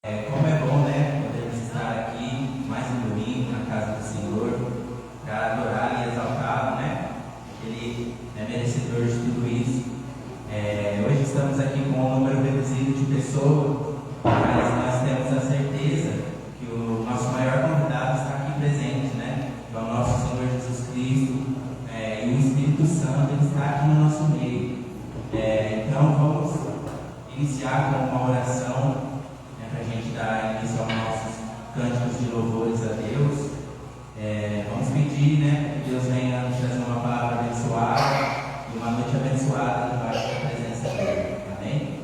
Como é bom, né, podermos estar aqui mais um domingo na casa do Senhor para adorar e exaltá-lo, né? Ele é merecedor de tudo isso. Hoje estamos aqui com um número reduzido de pessoas, mas nós temos a certeza que o nosso maior convidado está aqui presente, né? Que é o nosso Senhor Jesus Cristo, e o Espírito Santo ele está aqui no nosso meio. Então vamos iniciar com uma oração para a gente dar início aos nossos cânticos de louvores a Deus. Vamos pedir, né, que Deus venha nos trazer uma palavra abençoada e uma noite abençoada debaixo da presença dele. Amém?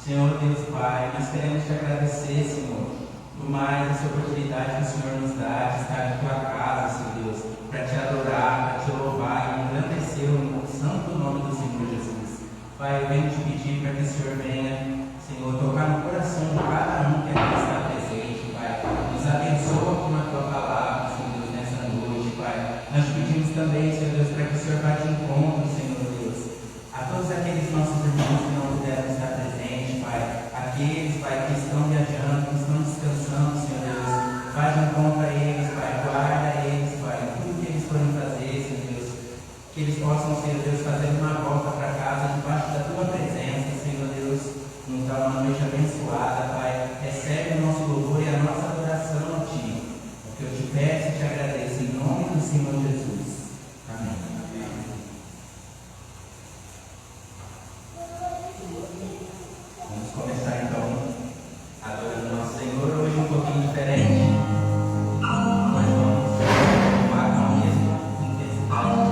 Senhor Deus Pai, nós queremos te agradecer, Senhor, por mais essa oportunidade que o Senhor nos dá de estar na tua casa, Senhor Deus, para te adorar, para te louvar e engrandecer o santo nome do Senhor Jesus. Pai, eu venho te pedir para que o Senhor venha, Senhor, tocar no coração de cada um que aqui está presente, Pai. Nos abençoa com a tua palavra, Senhor Deus, nessa noite, Pai. Nós te pedimos também, Senhor Deus, para que o Senhor vá de encontro, Senhor Deus, a todos aqueles nossos irmãos que não puderam estar presentes, Pai. Aqueles, Pai, que estão viajando, que estão descansando, Senhor Deus. Vá de encontro a eles, Pai. Guarda eles, Pai. Tudo que eles forem fazer, Senhor Deus. Que eles possam, Senhor Deus, fazer uma volta para casa debaixo da tua presença, Senhor Deus. Nos dá uma noite abençoada, Pai. Recebe o nosso louvor e a nossa adoração a Ti. O que eu te peço e te agradeço em nome do Senhor Jesus. Amém. Vamos começar então adorando o nosso Senhor. Hoje um pouquinho diferente. Mas vamos tomar com a mesma intensidade.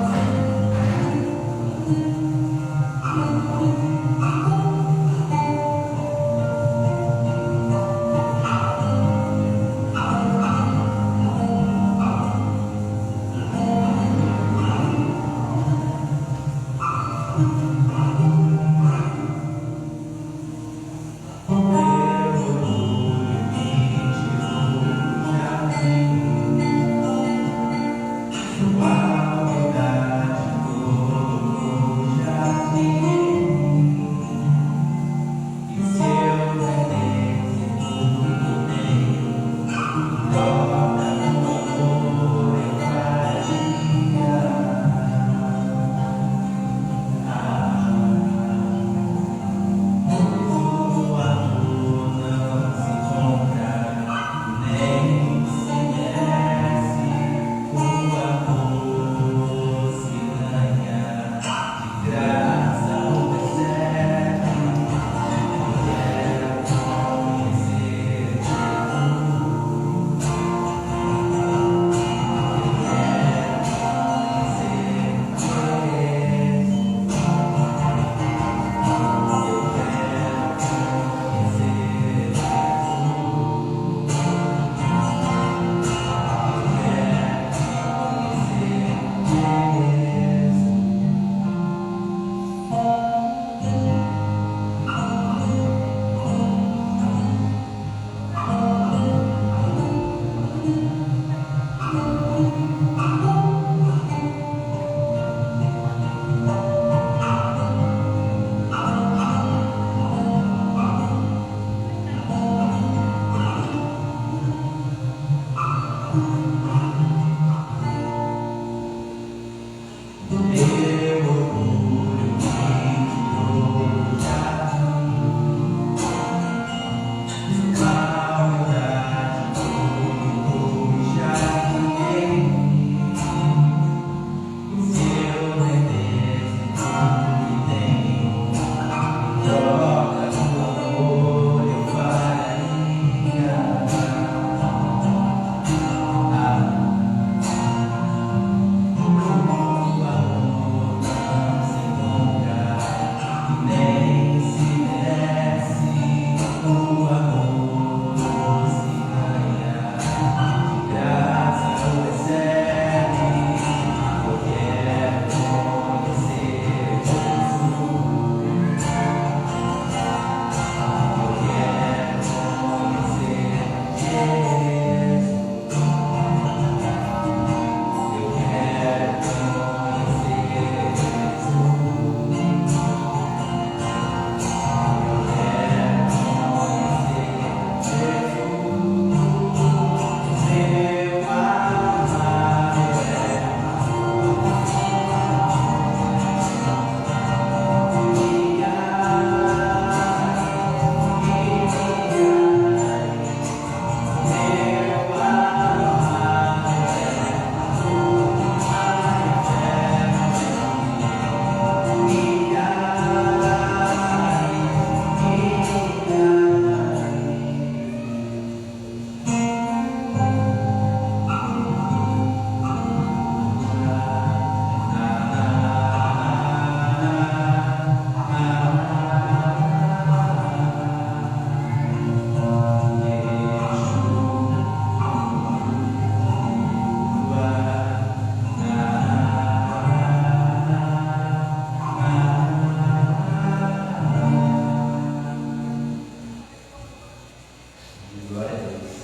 Glória a Deus.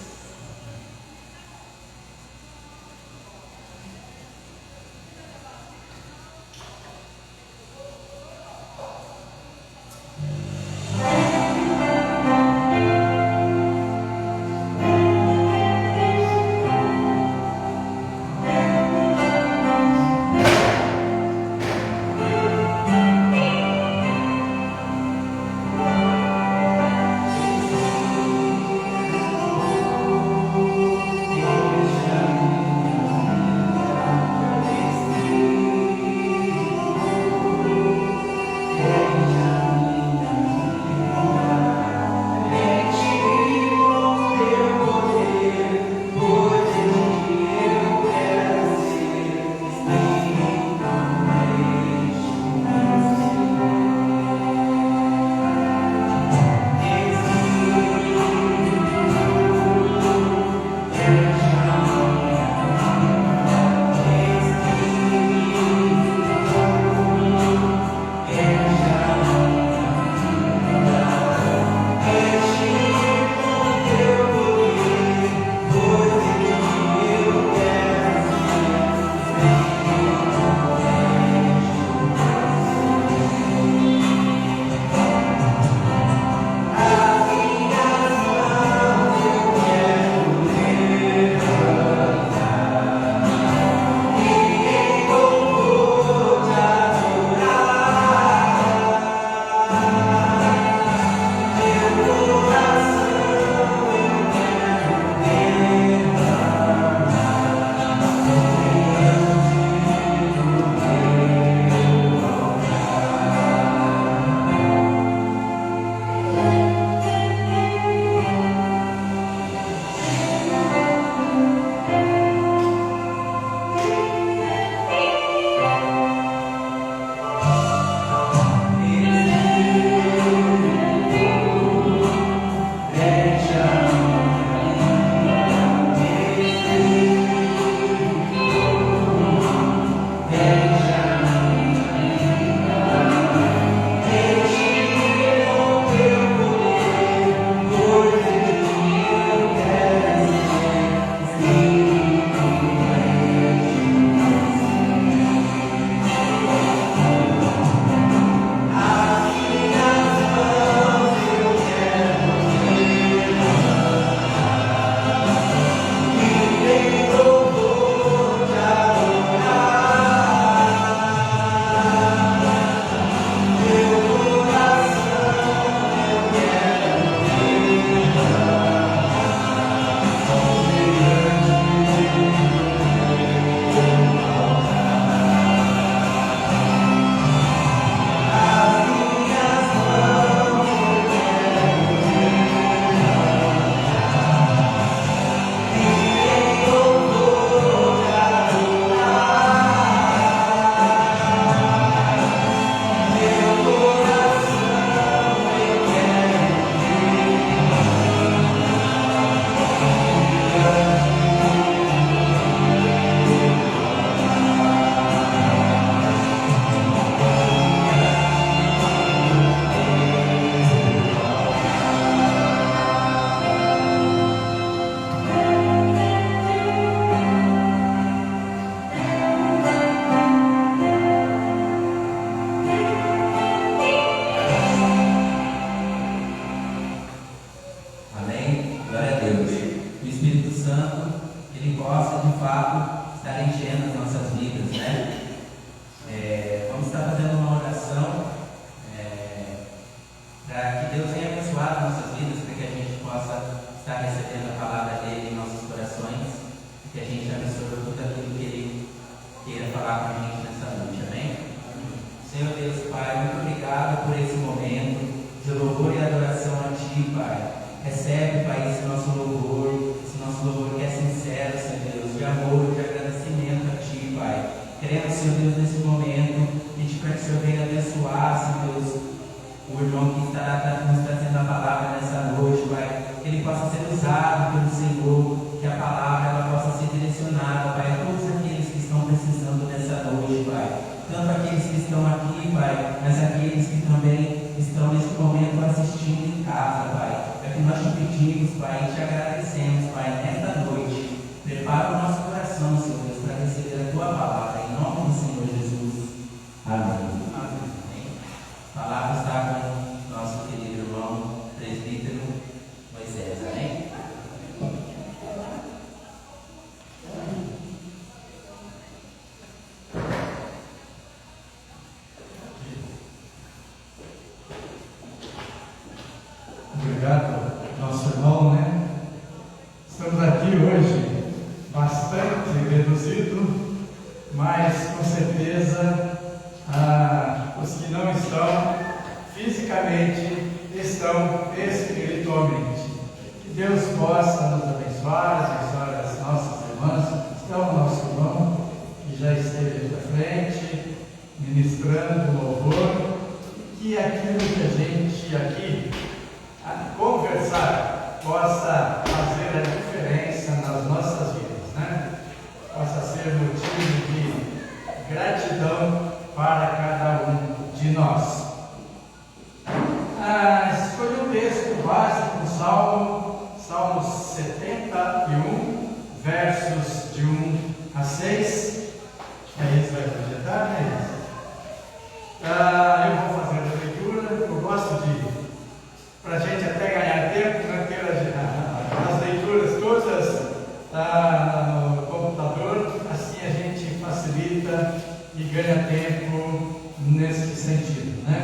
O irmão que está nos trazendo a palavra nessa noite, Pai, que ele possa ser usado pelo Senhor. Pai, te agradecemos, Pai, nesta noite. Prepara o nosso coração, Senhor Deus, para receber a Tua palavra, em nome do Senhor Jesus. Amém. Amém. A palavra está com nosso querido irmão, presbítero Moisés. Amém? Obrigado, nosso irmão, né? Estamos aqui hoje bastante reduzido, mas com certeza os que não estão fisicamente estão espiritualmente. Que Deus possa nos abençoar as nossas irmãs. Então, o nosso irmão que já esteve aqui à frente, ministrando louvor, que aquilo que a gente aqui conversar possa fazer a diferença nas nossas vidas, né? Possa ser motivo de gratidão para cada um de nós. Escolhi um texto básico, Salmo 71, versos de 1 a 6. Aí você vai projetar, né? Eu vou fazer a leitura. Eu gosto de, para a gente até ganhar tempo, né, ter as leituras todas no computador, assim a gente facilita e ganha tempo nesse sentido, né?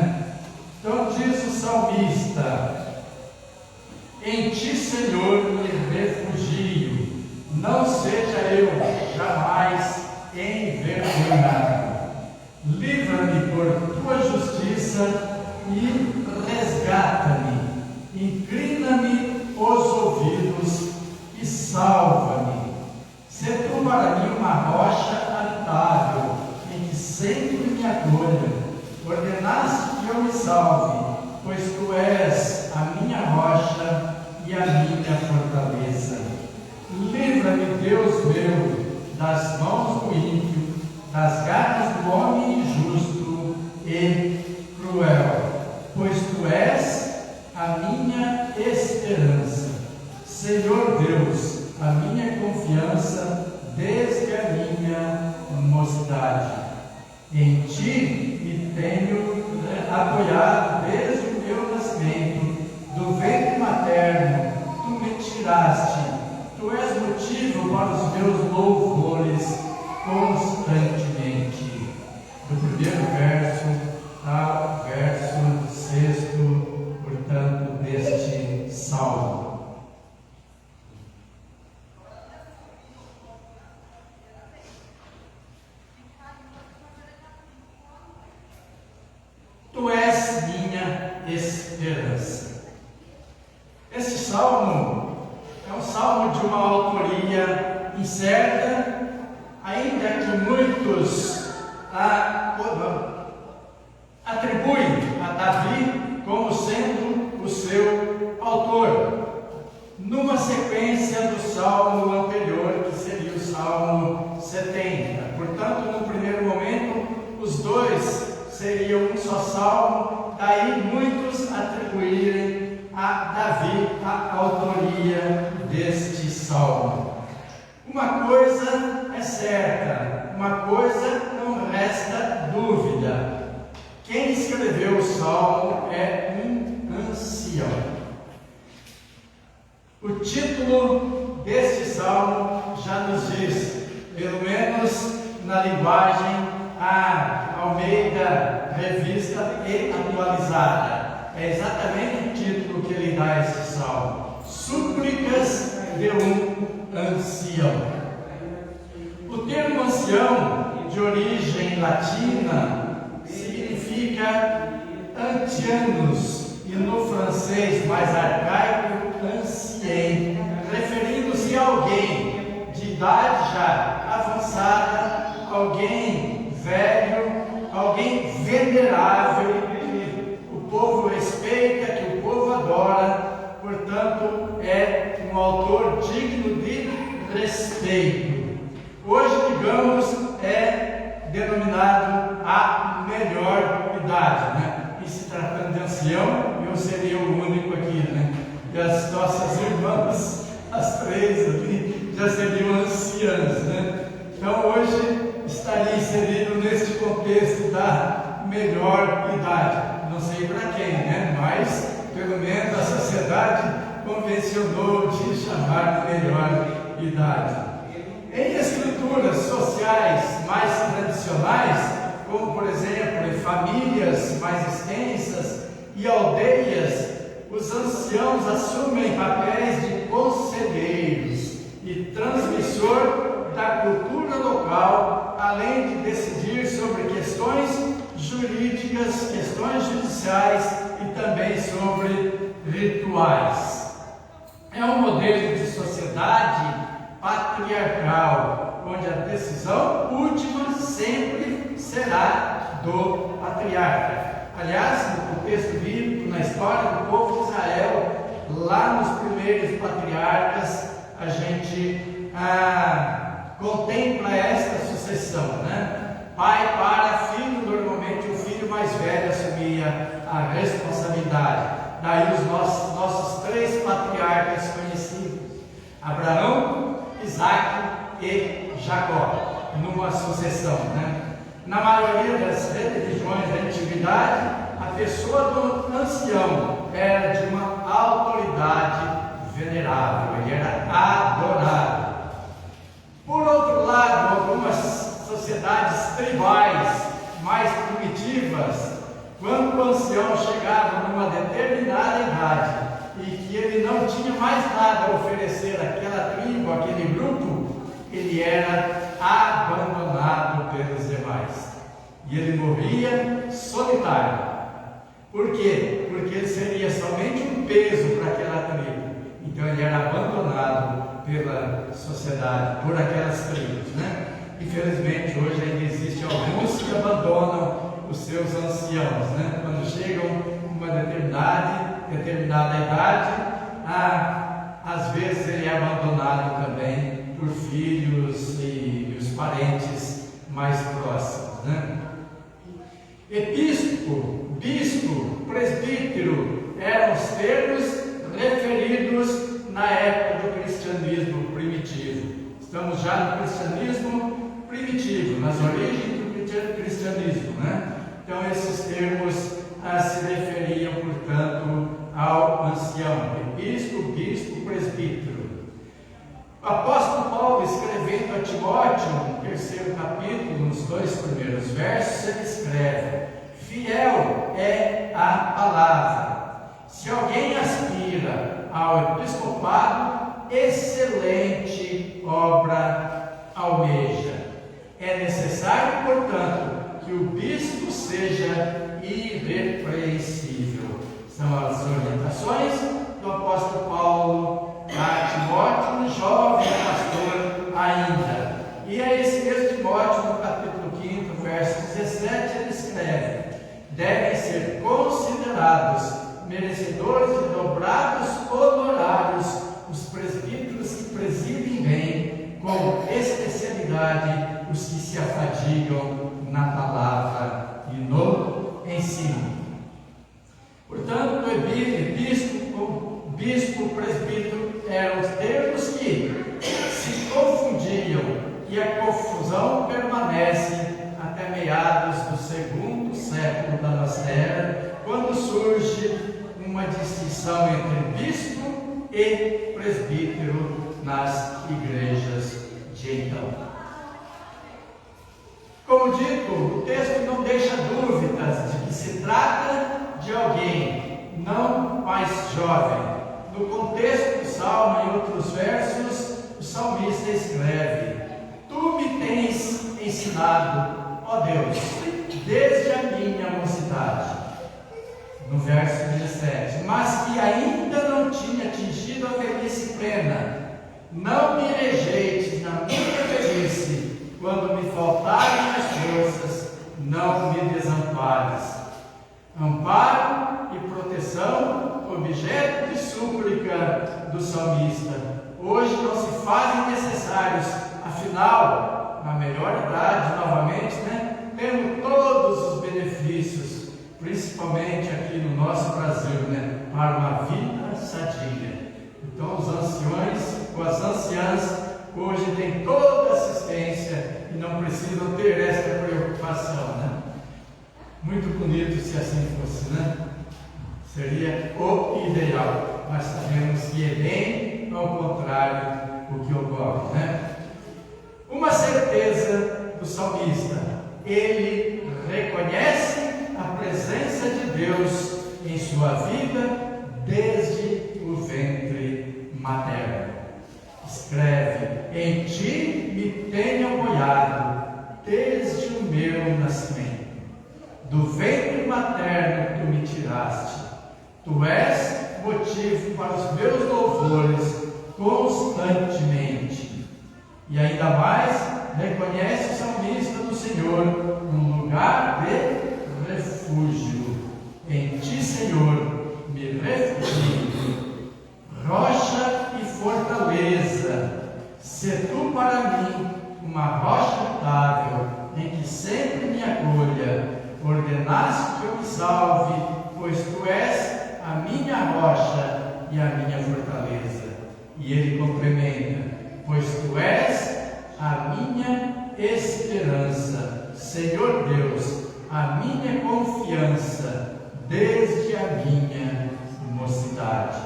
Então diz o salmista: em ti, Senhor, me refugio, não seja eu jamais envergonhado. Livra-me por tua justiça e resgata-me. Inclina-me os ouvidos e salva-me. Sê tu para mim uma rocha habitável, em que sempre me acolha. Ordenaste que eu me salve, pois tu és a minha rocha e a minha fortaleza. Livra-me, Deus meu, das mãos do ímpio, das garras do homem injusto e cruel, pois tu és a minha esperança. Senhor Deus, a minha confiança desde a minha mocidade. Em ti me tenho apoiado desde o meu nascimento, do ventre materno tu me tiraste. Tu és motivo para os meus louvores constantemente. Do primeiro verso ao verso 6, portanto, deste salmo. Tu és minha esperança. Este salmo é um salmo de uma autoria incerta, ainda que muitos atribuem a Davi como sendo o seu autor, numa sequência do salmo anterior, que seria o Salmo 70. Portanto, no primeiro momento, os dois seriam um só salmo, daí muitos atribuírem a Davi a autoria deste salmo. Uma coisa é certa, uma coisa não resta dúvida: quem escreveu o salmo é um ancião. O título deste salmo já nos diz, pelo menos na linguagem Almeida Revista e Atualizada, é exatamente o título que ele dá a este salmo: Súplicas de um ancião. O termo ancião, de origem latina, significa ancianos, e no francês mais arcaico, ancien, referindo-se a alguém de idade já avançada, alguém velho, alguém venerável, que o povo respeita, que o povo adora, portanto é um autor digno de respeito. Hoje, digamos, é denominado a melhor idade, né? E se tratando de ancião, eu seria o único aqui, né? e as nossas irmãs, as três ali, já seriam anciãs, né? Então hoje estaria inserido neste contexto da melhor idade. Não sei para quem, né? Mas pelo menos a sociedade convencionou de chamar de melhor idade. Em estruturas sociais mais tradicionais, como por exemplo em famílias mais extensas e aldeias, os anciãos assumem papéis de conselheiros e transmissor da cultura local, além de decidir sobre questões jurídicas, questões judiciais e também sobre rituais. É um modelo de sociedade patriarcal, onde a decisão última sempre será do patriarca. Aliás, no contexto bíblico, na história do povo de Israel, lá nos primeiros patriarcas, a gente contempla esta sucessão, né? Pai para filho, normalmente o filho mais velho assumia a responsabilidade. Daí os nossos três patriarcas conhecidos: Abraão, Isaac e Jacó, numa sucessão, né? Na maioria das religiões da antiguidade, a pessoa do ancião era de uma autoridade venerável, ele era adorado. Por outro lado, algumas sociedades tribais mais primitivas, quando o ancião chegava numa determinada idade e que ele não tinha mais nada a oferecer àquela tribo, àquele grupo, ele era abandonado pelos demais. E ele morria solitário. Por quê? Porque ele seria somente um peso para aquela tribo. Então ele era abandonado pela sociedade, por aquelas tribos, né? Infelizmente hoje ainda existem alguns que abandonam os seus anciãos, né? Quando chegam a uma determinada idade, às vezes ele é abandonado também por filhos e os parentes mais próximos, né? Episcopo, bispo, presbítero eram os termos referidos na época do cristianismo primitivo. Estamos já no cristianismo primitivo, nas origens do cristianismo, né? Então esses termos se referiam, portanto, ao ancião: episcopo, bispo, presbítero. O apóstolo Paulo, escrevendo a Timóteo, no 3º capítulo, nos 2 primeiros versos, ele escreve: fiel é a palavra. Se alguém aspira ao episcopado, excelente obra almeja. É necessário, portanto, que o bispo seja irrepreensível. São as orientações do apóstolo Paulo a Timóteo, jovem pastor ainda. E a esse mesmo Timóteo, no capítulo 5, verso 17, ele escreve: devem ser considerados merecedores de dobrados honorários os presbíteros que presidem bem, com especialidade os que se afadigam na palavra e no ensino. Portanto, episcopo, bispo, presbítero eram os termos que se confundiam, e a confusão permanece até meados do 2º século da nossa era, quando surge uma distinção entre bispo e presbítero nas igrejas de então. Como dito, o texto não deixa dúvidas de que se trata de alguém não mais jovem. No contexto do Salmo, em outros versos, o salmista escreve: tu me tens ensinado, ó Deus, desde a minha mocidade. No verso 17: mas que ainda não tinha atingido a velhice plena, não me rejeites na minha velhice, quando me faltarem as forças, não me desampares. Amparo e proteção, objeto de súplica do salmista, hoje não se fazem necessários, afinal, na melhor idade, novamente, né, temos todos os benefícios, principalmente aqui no nosso Brasil, né, para uma vida sadia. Então os anciões ou as anciãs hoje têm toda a assistência e não precisam ter essa preocupação, né? Muito bonito se assim fosse, né? Seria o ideal, mas sabemos que é bem ao contrário o que ocorre, né? Uma certeza do salmista: ele reconhece a presença de Deus em sua vida desde o ventre materno. Escreve: em ti me tenho apoiado desde o meu nascimento. Do ventre materno tu me tiraste. Tu és motivo para os meus louvores constantemente. E ainda mais, reconhece o salmista do Senhor um lugar de refúgio. Em ti, Senhor, me refugio. Rocha e fortaleza, se tu para mim uma rocha estável, em que sempre me acolha. Ordenaste que eu me salve, pois tu és a minha rocha e a minha fortaleza. E ele complementa: pois tu és a minha esperança, Senhor Deus, a minha confiança desde a minha mocidade.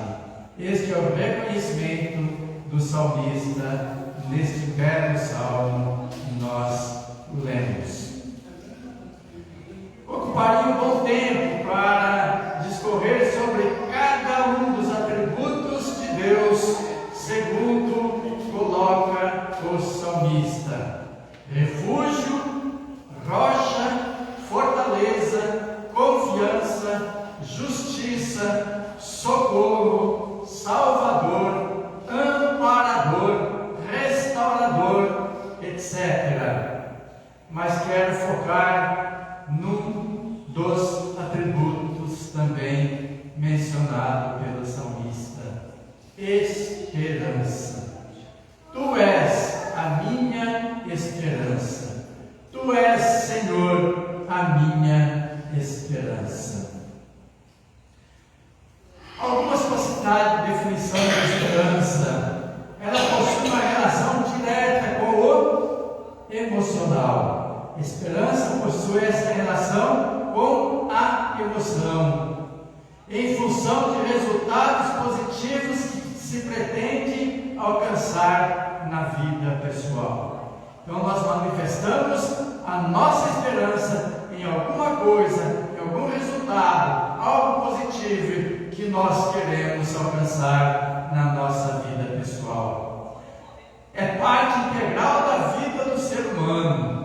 Este é o reconhecimento do salmista neste belo salmo que nós lemos. Ocuparia um bom tempo para discorrer sobre cada um dos atributos de Deus, segundo coloca o salmista: refúgio, rocha, fortaleza, confiança, justiça, socorro, salvador, amparador, restaurador, etc. Mas quero focar num dos atributos também mencionado pelo salmista: esperança. Tu és a minha esperança. Tu és, Senhor, a minha esperança. Algumas possibilidades de definição de esperança. Ela possui uma relação direta com o emocional. Esperança possui essa relação com a emoção, em função de resultados positivos que se pretende alcançar na vida pessoal. Então nós manifestamos a nossa esperança em alguma coisa, em algum resultado, algo positivo que nós queremos alcançar na nossa vida pessoal. É parte integral da vida do ser humano.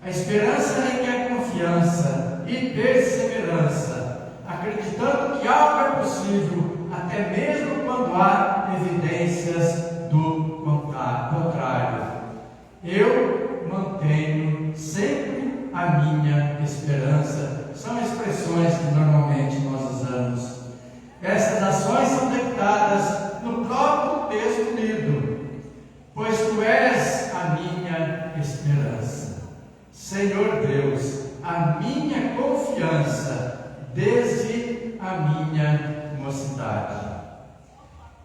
A esperança requer confiança e perseverança, acreditando que algo é possível, até mesmo quando há evidências do contrário. Eu mantenho sempre a minha esperança. São expressões que normalmente nós usamos. Essas ações são dictadas no próprio texto lido. Pois tu és a minha esperança. Senhor Deus, a minha confiança desde a minha mocidade.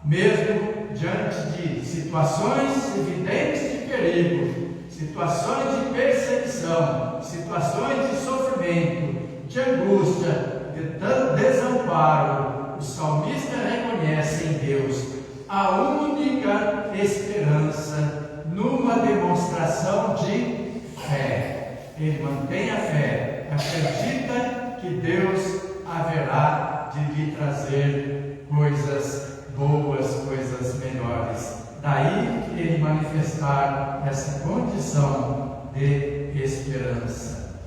Mesmo diante de situações evidentes de perigo, situações de perseguição, situações de sofrimento, de angústia, de desamparo, o salmista reconhece em Deus a única esperança numa demonstração de fé. Ele mantém a fé, acredita que Deus haverá de lhe trazer coisas boas, coisas melhores. Daí ele manifestar essa condição de esperança.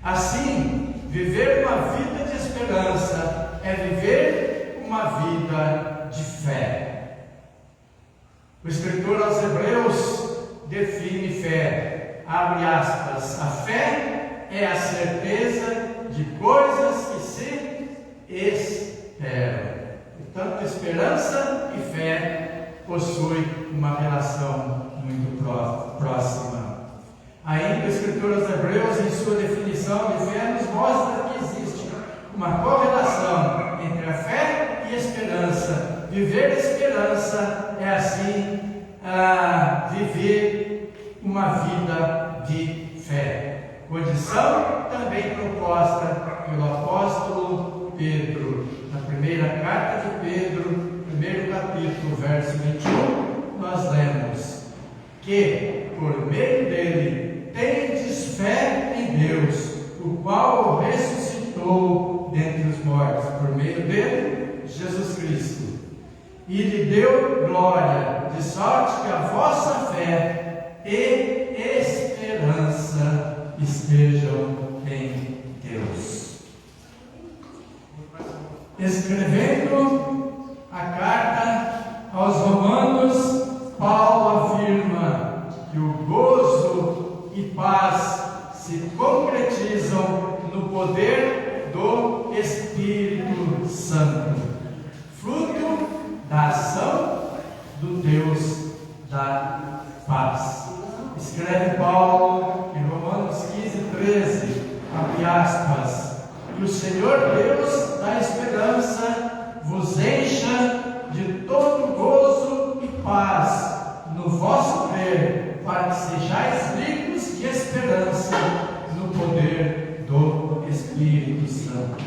Assim, viver uma vida de esperança é viver uma vida de fé. O escritor aos Hebreus define fé. Abre aspas: a fé é a certeza de coisas que se esperam. Portanto, esperança e fé possuem uma relação muito próxima. Ainda o escritor aos Hebreus, em sua definição de fé, nos mostra que existe uma correlação entre a fé e a esperança, Viver a esperança é assim, viver uma vida de fé. Condição também proposta pelo apóstolo Pedro. Na primeira carta de Pedro, primeiro capítulo, verso 21, nós lemos que, por meio dele, tendes fé em Deus, o qual o ressuscitou dentre os mortos. Por meio dele, Jesus Cristo. E lhe deu glória, de sorte que a vossa fé e esperança estejam em Deus. Escrevendo a carta aos Romanos, Paulo afirma que o gozo e paz se concretizam no poder do Espírito Santo, fruto da ação do Deus da paz. Escreve Paulo em Romanos 15:13, abre aspas, e o Senhor Deus da esperança vos encha de todo gozo e paz no vosso crer, para que sejais ricos de esperança no poder do Espírito Santo.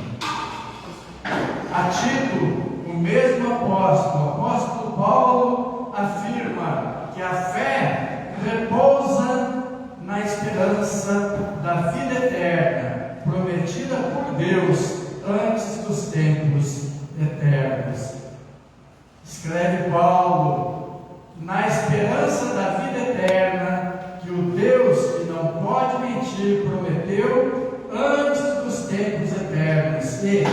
A Tito, o mesmo apóstolo, o apóstolo Paulo, afirma que a fé repousa na esperança da vida eterna, prometida por Deus antes dos tempos eternos. Escreve Paulo, na esperança da vida eterna, que o Deus que não pode mentir prometeu antes dos tempos eternos e,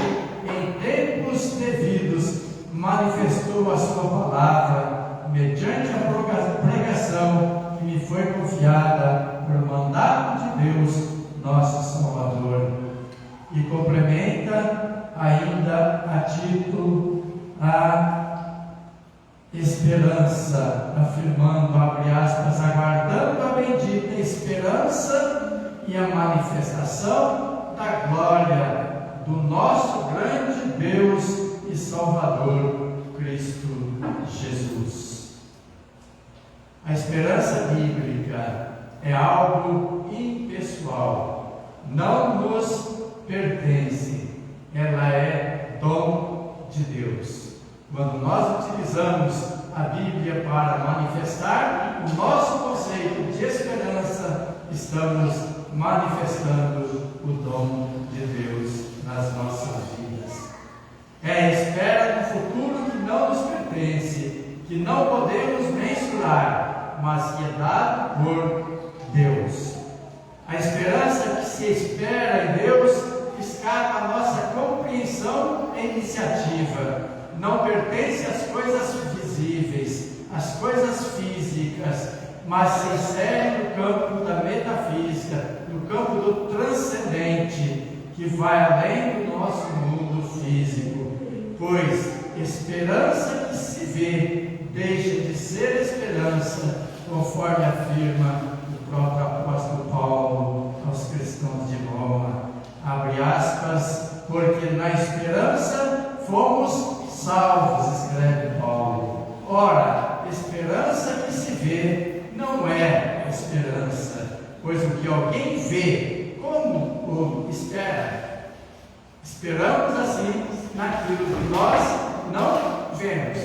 em tempos devidos, manifestou a sua palavra mediante a pregação que me foi confiada por mandato de Deus, nosso Salvador. E complementa ainda a Tito a esperança, afirmando, abre aspas, aguardando a bendita esperança e a manifestação da glória do nosso grande Deus e Salvador, Cristo Jesus. A esperança bíblica é algo impessoal, não nos pertence, ela é dom de Deus. Quando nós utilizamos a Bíblia para manifestar o nosso conceito de esperança, estamos manifestando o dom de Deus nas nossas vidas. É a espera do futuro que não nos pertence, que não podemos mensurar, mas que é dado por Deus. A esperança que se espera em Deus escapa à nossa compreensão e iniciativa. Não pertence às coisas visíveis, às coisas físicas, mas se insere no campo da metafísica, no campo do transcendente, que vai além do nosso mundo físico. Pois esperança que se vê deixa de ser esperança, conforme afirma o próprio apóstolo Paulo aos cristãos de Roma. Abre aspas, porque na esperança fomos salvos, escreve Paulo. Ora, esperança que se vê não é esperança, pois o que alguém vê, como o espera? Esperamos assim naquilo que nós não vemos,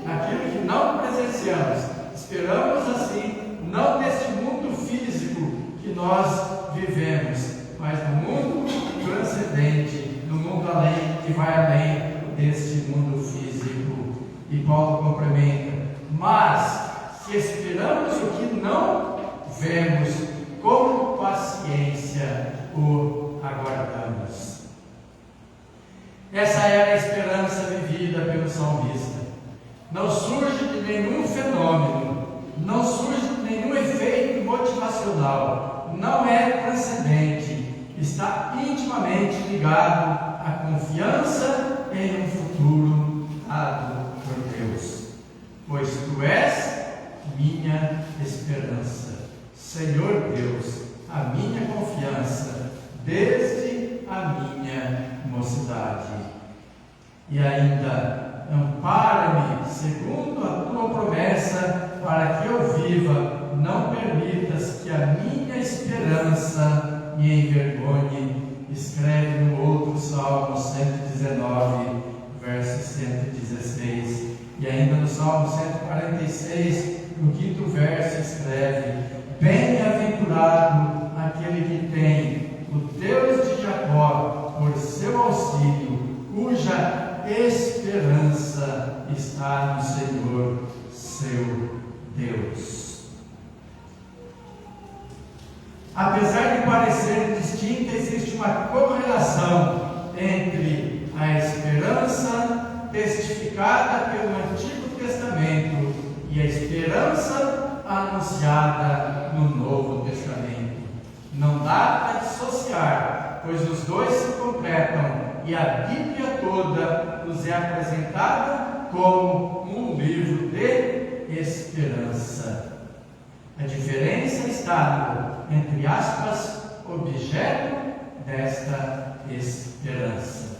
naquilo que não presenciamos. Esperamos assim não neste mundo físico que nós vivemos, mas no mundo transcendente, no mundo além, que vai além deste mundo físico. E Paulo complementa, mas se esperamos o que não vemos, com paciência o aguardamos. Essa era a esperança vivida pelo salmista. Não surge de nenhum fenômeno, não surge de nenhum efeito motivacional, não é transcendente, está intimamente ligado à confiança em um futuro dado por Deus. Pois tu és minha esperança, Senhor Deus, a minha confiança desde a minha mocidade. E ainda, ampara-me, segundo a tua promessa, para que eu viva, não permitas que a minha esperança me envergonhe. Escreve no outro Salmo 119, verso 116. E ainda no Salmo 146, no 5º verso, escreve: bem-aventurado aquele que tem o Deus de Jacó por seu auxílio, cuja esperança está no Senhor, seu Deus. Apesar de parecer distinta, existe uma correlação entre a esperança testificada pelo Antigo Testamento e a esperança anunciada no Novo Testamento. Não dá para dissociar, pois os dois se completam e a Bíblia toda nos é apresentada como um livro de esperança. A diferença está no, entre aspas, objeto desta esperança.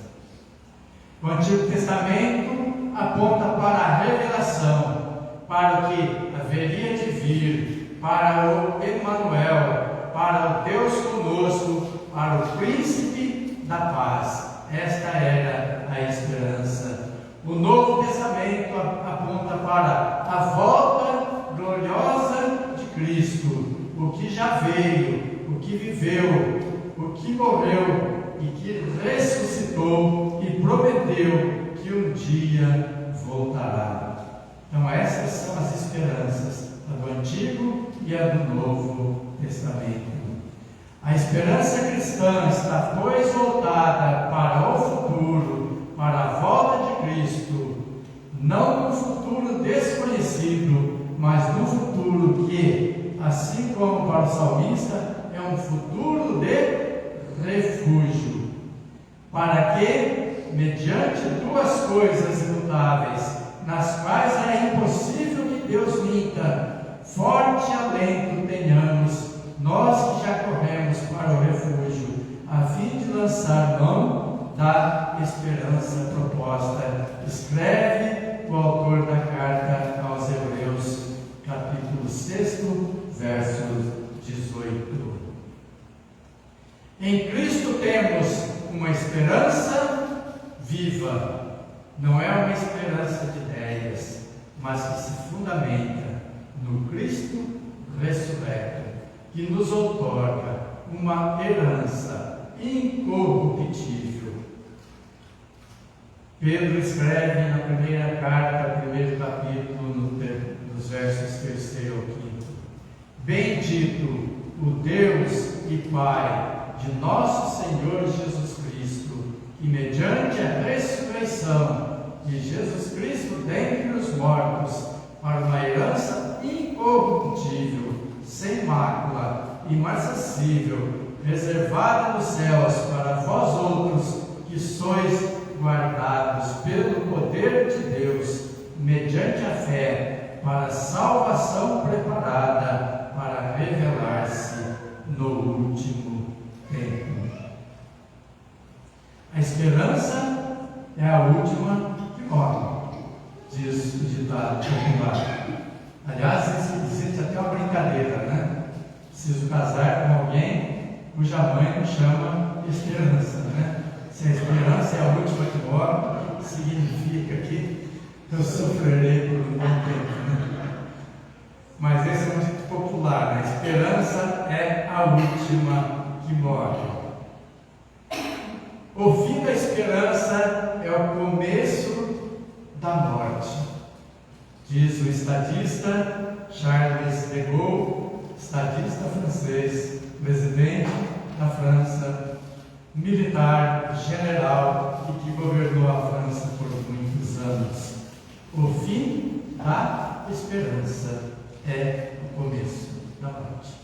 O Antigo Testamento aponta para a revelação, para o que haveria de vir, para o Emanuel, para o Deus conosco, para o Príncipe da Paz. Esta era a esperança. O Novo Testamento aponta para a volta gloriosa de Cristo, o que já veio, o que viveu, o que morreu e que ressuscitou e prometeu que um dia voltará. Então essas são as esperanças, a do Antigo e a do Novo Testamento. A esperança cristã está, pois, voltada para o futuro, para a volta de Cristo, não no futuro desconhecido, mas no futuro que, assim como para o salmista, é um futuro de refúgio, para que, mediante duas coisas imutáveis, nas quais é impossível que Deus minta, forte alento tenhamos, nós que já corremos para o refúgio, a fim de lançar mão da esperança proposta. Escreve o autor da carta aos Hebreus, capítulo 6, verso 18. Em Cristo temos uma esperança viva. Não é uma esperança de ideias, mas que se fundamenta no Cristo ressurreto, que nos outorga uma herança incorruptível. Pedro escreve na primeira carta, primeiro capítulo, nos versos 3 ao 5: bendito o Deus e Pai de nosso Senhor Jesus Cristo, que mediante a ressurreição de Jesus Cristo dentre os mortos, para uma herança incorruptível, sem mácula, imarcessível, reservada nos céus para vós outros, que sois guardados pelo poder de Deus, mediante a fé, para a salvação preparada para revelar-se no último tempo. A esperança é a última que morre, diz o ditado popular. Aliás, existe até uma brincadeira, né? Preciso casar com alguém cuja mãe me chama esperança, né? Se a esperança é a última que morre, significa que eu sofrerei por um bom tempo, né? Mas esse é um dito popular, né? A esperança é a última que morre. O fim da esperança é o começo da morte. Diz o estadista Charles de Gaulle, estadista francês, presidente da França, militar, general e que governou a França por muitos anos. O fim da esperança é o começo da morte.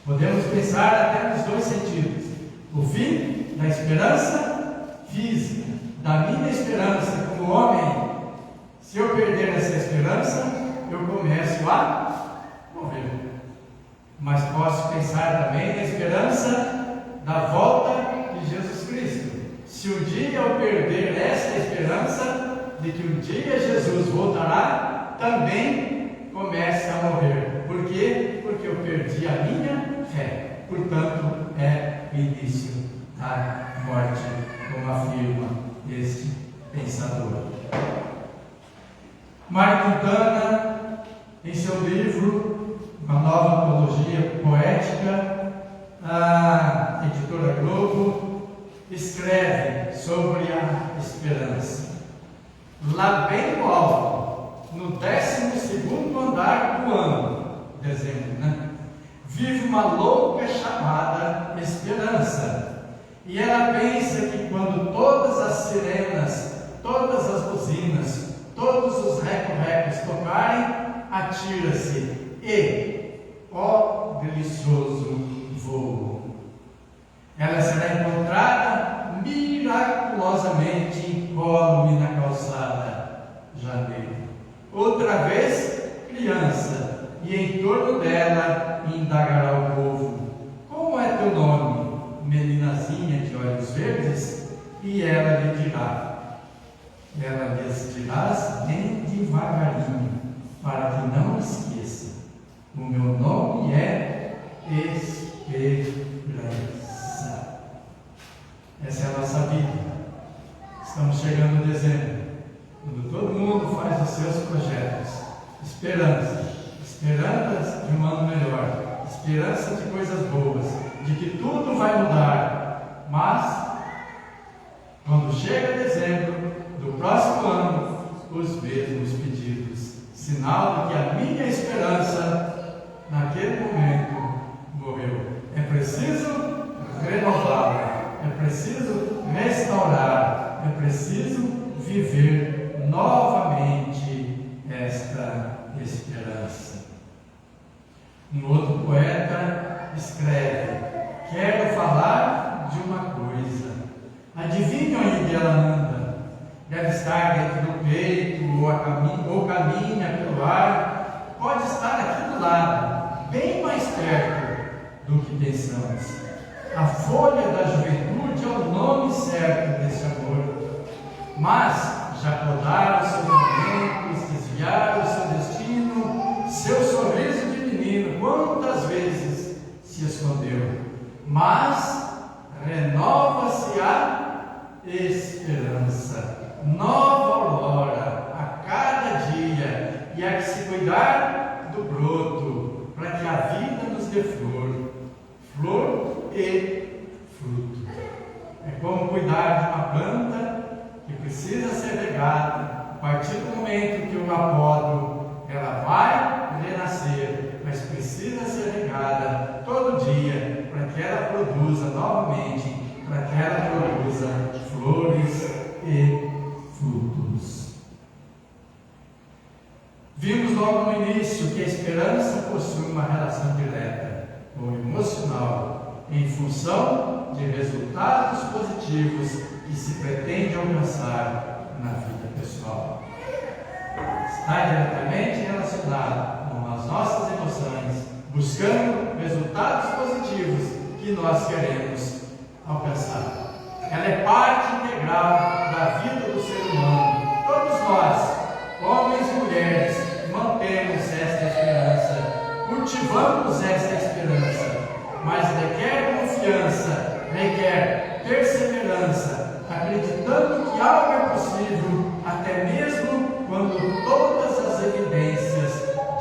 Podemos pensar até nos dois sentidos. O fim da esperança física, da minha esperança como homem. Se eu perder essa esperança, eu começo a morrer. Mas posso pensar também na esperança da volta de Jesus Cristo. Se um dia eu perder essa esperança, de que um dia Jesus voltará, também comece a morrer. Por quê? Porque eu perdi a minha fé. Portanto, é o início da morte, como afirma este pensador. Mário Quintana, em seu livro Uma Nova Apologia Poética, a editora Globo escreve sobre a esperança. Lá bem no alto, no 12º andar do ano, dezembro, vive uma louca chamada esperança. E ela pensa que quando todas as sirenas, todas as buzinas, todos os reco-recos tocarem, atira-se e, ó delicioso voo, ela será encontrada miraculosamente incólume na calçada, janeiro. Outra vez, criança, e em torno dela indagará o povo: como é teu nome, meninazinha de olhos verdes? E ela lhe dirá, ela lhes dirás bem devagarinho, para que não esqueça: o meu nome é Esperança. Essa é a nossa vida. Estamos chegando em dezembro, quando todo mundo faz os seus projetos. Esperança de um ano melhor, esperança de coisas boas, de que tudo vai mudar. Mas, quando chega dezembro do próximo ano, os mesmos pedidos, sinal de que a minha esperança, naquele momento, morreu. É preciso renová-la, é preciso restaurar, é preciso viver novamente esta esperança. Um outro poeta escreve: quero falar de uma coisa. Adivinham aí que ela anda? Deve estar dentro do peito, ou caminha pelo ar. Pode estar aqui do lado, bem mais perto do que pensamos. A folha da juventude é o nome certo desse amor. Mas já podaram seus momentos, desviaram o seu destino, seu sorriso de menino, quantas vezes se escondeu. Mas renova-se a esperança, nova aurora a cada dia, e há que se cuidar do broto, para que a vida nos dê flor e fruto. É como cuidar de uma planta que precisa ser regada. A partir do momento que eu a podo, ela vai renascer, mas precisa ser regada todo dia para que ela produza novamente, para que ela produza flores e frutos. Vimos logo no início que a esperança possui uma relação direta ou emocional em função de resultados positivos que se pretende alcançar na vida pessoal. Está diretamente relacionado com as nossas emoções, buscando resultados positivos que nós queremos alcançar. Ela é parte integral da vida do ser humano. Todos nós, homens e mulheres, mantemos esta esperança, cultivamos esta esperança, mas requer confiança, requer perseverança, acreditando que algo é possível, até mesmo quando todas as evidências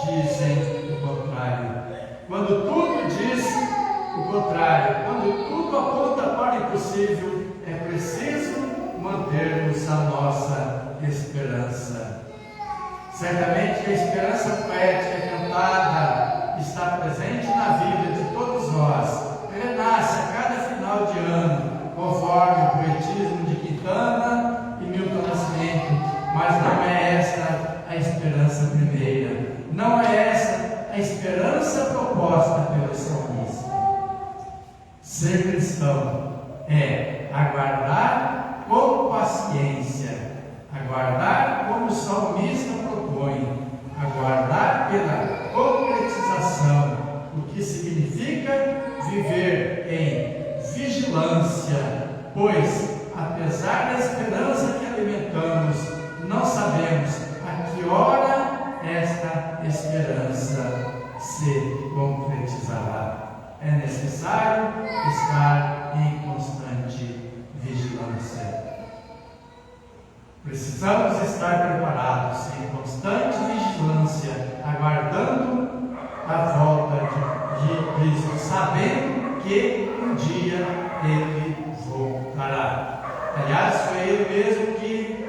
dizem o contrário. Quando tudo diz o contrário, quando tudo aponta para o impossível, é preciso mantermos a nossa esperança. Certamente a esperança poética cantada está presente na vida de todos nós. Renasce a cada final de ano, conforme o poetismo de Quintana e Milton Nascimento, mas não é esta a esperança primeira, não é esta a esperança proposta pelo salmista. Ser cristão é aguardar com paciência, aguardar como o salmista propõe, aguardar pela concretização, o que significa viver em vigilância, pois, apesar da esperança que alimentamos, não sabemos a que hora esta esperança se concretizará. É necessário estar em constante vigilância. Precisamos estar preparados em constante vigilância, aguardando a volta de Cristo, sabendo que um dia Ele voltará. Aliás, foi Ele mesmo que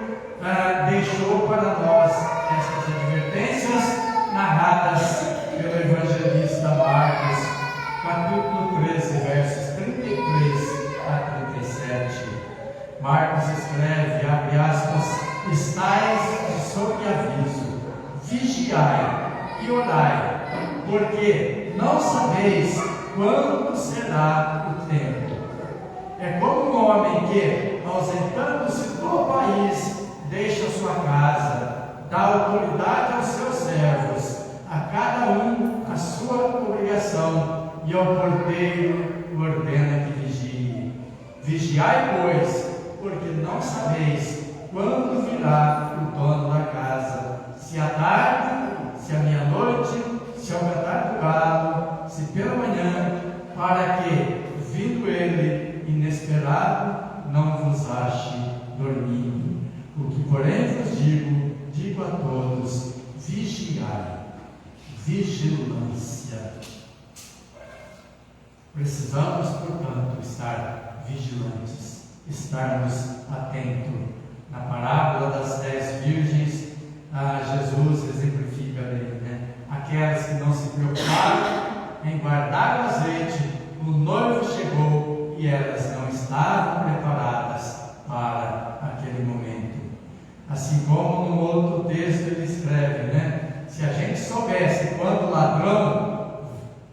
deixou para nós essas advertências narradas pelo evangelista Marcos, capítulo 13, versos 33 a 37. Marcos escreve, abre aspas, estais de sobreaviso, vigiai e orai, porque não sabeis quando será o tempo. É como um homem que, ausentando-se do país, deixa sua casa, dá autoridade aos seus servos, a cada um a sua obrigação, e ao porteiro ordena que vigie. Vigiai, pois, porque não sabeis quando virá o dono da casa, se à tarde, se à meia-noite, se ao cantar do galo, se pela manhã, para que, vindo ele inesperado, não vos ache dormindo. O que, porém, vos digo a todos, vigiai. Vigilância. Precisamos, portanto, estar vigilantes, estarmos atentos. Na parábola das 10 virgens, Jesus exemplifica ali, aquelas que não se preocuparam em guardar o azeite, o noivo chegou e elas não estavam preparadas para aquele momento. Assim como no outro texto ele escreve, se a gente soubesse quando o ladrão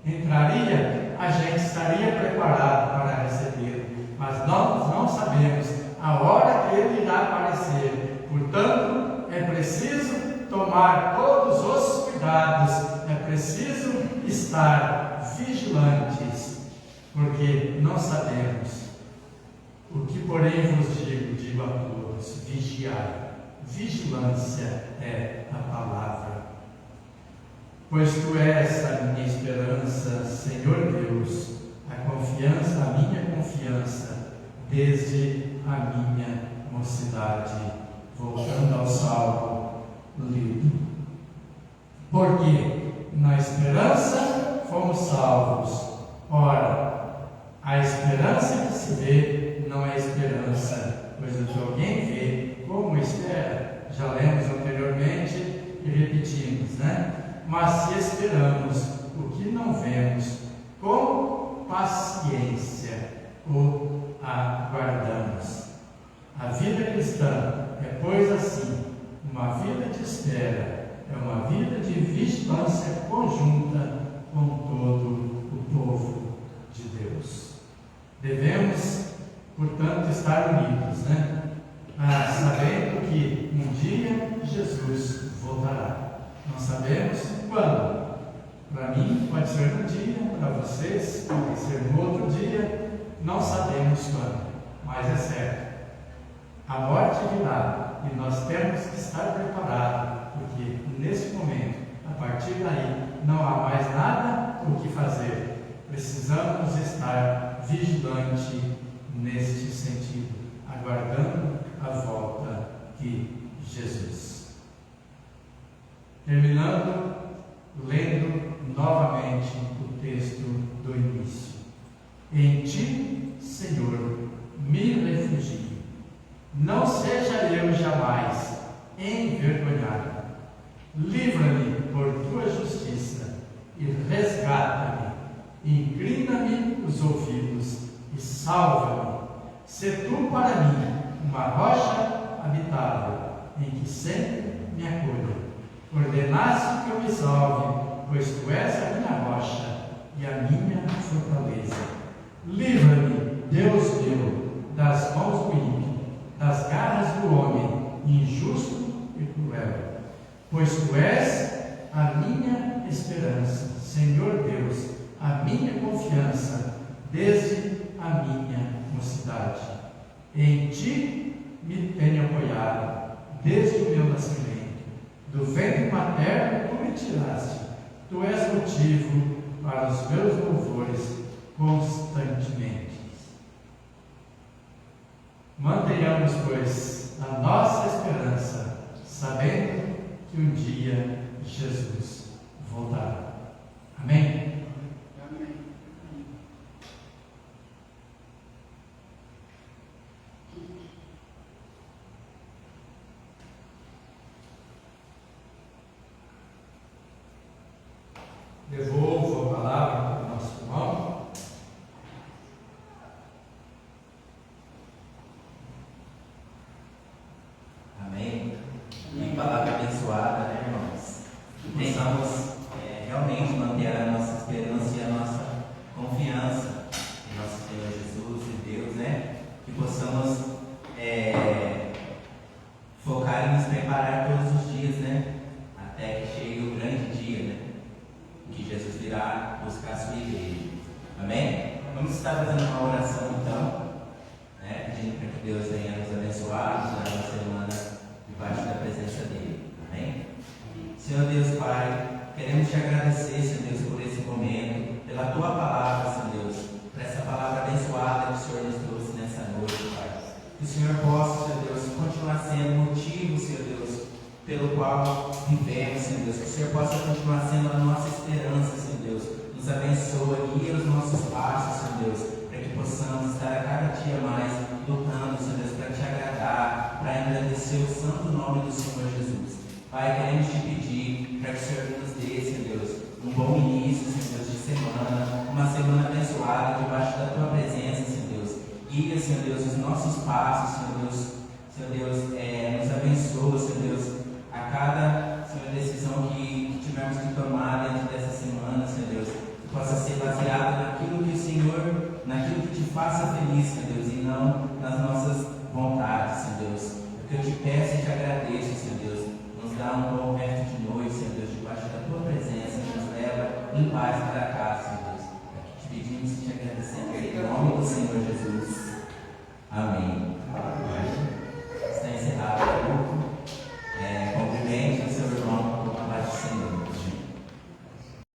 entraria, a gente estaria preparado para recebê-lo, mas nós não sabemos a hora que ele irá aparecer. Portanto, é preciso tomar todos os cuidados, é preciso estar vigilantes, porque não sabemos. O que, porém, vos digo a todos, vigiai. Vigilância é a palavra. Pois tu és a minha esperança, Senhor Deus, a minha confiança, desde a minha mocidade. Voltando ao Salmo lido. Porque na esperança fomos salvos. Ora, a esperança que se vê não é esperança, pois o que alguém vê, como espera? Já lemos anteriormente e repetimos, Mas se esperamos o que não vemos, com paciência o aguardamos. A vida cristã é, pois assim, uma vida de espera, é uma vida de vigilância conjunta com todo o povo de Deus. Devemos, portanto, estar unidos, sabendo que um dia Jesus voltará. Não sabemos quando. Para mim pode ser um dia, para vocês pode ser no outro dia, não sabemos quando, mas é certo. A morte virá e nós temos que estar preparados, porque nesse momento, a partir daí, não há mais nada o que fazer. Precisamos estar vigilantes neste sentido, aguardando a volta de Jesus. Terminando, lendo novamente o texto do início. Em ti, Senhor, me refugio. Não seja eu jamais envergonhado. Livra-me por tua justiça e resgata-me. Inclina-me os ouvidos e salva-me. Sê tu para mim uma rocha habitável, em que sempre me acolha. Ordenaste que eu me salve, pois tu és a minha rocha e a minha fortaleza. Livra-me, Deus meu, das mãos do ímpio, das garras do homem injusto e cruel. Pois tu és a minha esperança, Senhor Deus, a minha confiança, desde a minha mocidade. Em ti me tenho apoiado, desde o meu nascimento. Do ventre materno tu me tiraste. Tu és motivo para os meus louvores constantemente. Mantenhamos, pois, a nossa esperança, sabendo que um dia Jesus voltará. Amém? Devolvo a palavra para o nosso irmão. Amém. Que palavra abençoada, né, irmãos? Que tenhamos realmente manter a nossa esperança e a nossa confiança em nosso Senhor Jesus e Deus, né? Que possamos focar e nos preparar todos os dias, né? Até que chegue o grande dia, né? Que Jesus virá buscar a sua igreja. Amém? Vamos estar fazendo uma oração então, né? Pedindo para que Deus venha nos abençoar, nos dar uma semana debaixo da presença dele. Amém? Senhor Deus Pai, queremos te agradecer, Senhor Deus, por esse momento, pela tua palavra, Senhor Deus, por essa palavra abençoada que o Senhor nos trouxe nessa noite, Pai. Que o Senhor possa, Senhor Deus, continuar sendo motivo, Senhor Deus, pelo qual vivemos, Senhor Deus. Que o Senhor possa continuar sendo a nossa esperança, Senhor Deus. Nos abençoa, guia os nossos passos, Senhor Deus, para que possamos estar a cada dia mais lutando, Senhor Deus, para te agradar, para engrandecer o santo nome do Senhor Jesus. Pai, queremos te pedir para que o Senhor nos dê, Senhor Deus, um bom início, Senhor Deus, de semana, uma semana abençoada debaixo da tua presença, Senhor Deus. Guia, Senhor Deus, os nossos passos, Senhor Deus, nos abençoa, Senhor Deus, a cada, Senhor, decisão que tivermos que tomar dentro dessa semana, Senhor Deus, que possa ser baseada naquilo que o Senhor, naquilo que te faça feliz, Senhor Deus, e não nas nossas vontades, Senhor Deus. O que eu te peço e te agradeço, Senhor Deus, nos dá um bom resto de noite, Senhor Deus, debaixo da tua presença, nos leva em paz para casa, Senhor Deus. Aqui te pedimos e te agradecemos em nome do Senhor Jesus. Amém.